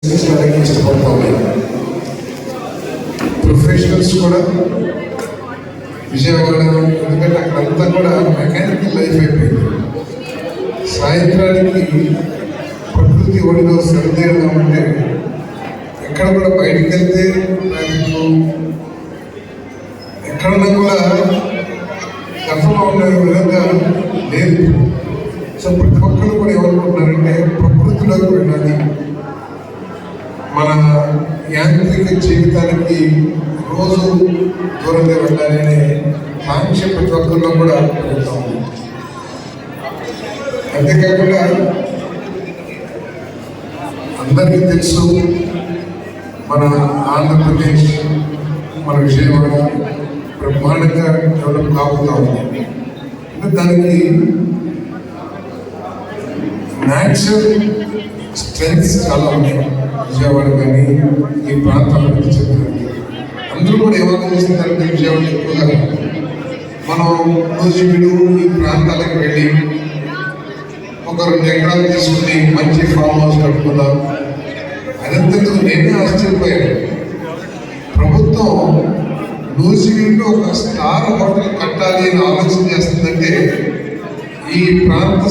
ఇష్టపడతా ఉన్నాయి. ప్రొఫెషనల్స్ కూడా విజయవాడ, ఎందుకంటే అక్కడంతా కూడా మెకానికల్ లైఫ్ అయిపోయింది. సాయంత్రానికి ప్రకృతి ఒడిలో సరిదేయడం అంటే ఎక్కడ కూడా బయటికి వెళ్తే ట్రాఫిక్ ఎక్కడన్నా కూడా గతంలో ఉండే విధంగా లేదు. సో ప్రతి ఒక్కరు కూడా ఏమనుకుంటున్నారంటే ప్రకృతిలోకి వెళ్ళాలి, మన యాంత్రిక జీవితానికి రోజు దూరంగా వెళ్ళాలి అనే ఆంక్ష ప్రతి ఒక్కరిలో కూడా పెరుగుతూ ఉంది. అంతేకాకుండా అందరికీ తెలుసు మన ఆంధ్రప్రదేశ్, మన విజయవాడ బ్రహ్మాండంగా డెవలప్ కాబోతూ ఉంది. దానికి న్యాచురల్ స్ట్రెంగ్స్ చాలా ఉన్నాయి. విజయవాడ కానీ ఈ ప్రాంతం అభివృద్ధి చెందడానికి అందరూ కూడా ఏమనుకుంటున్నారంటే విజయవాడ ఎక్కువగా మనం రోజులు ఈ ప్రాంతాలకు వెళ్ళి ఒక 2 ఎకరాలు తీసుకుని మంచి ఫామ్ హౌస్ కట్టుకుందాం. అదంతకు నేనే ఆశ్చర్యపోయాను. ప్రభుత్వం నూజివీడులో ఒక స్టార్ హోటల్ కట్టాలి అని ఆలోచన చేస్తుందంటే ఈ ప్రాంత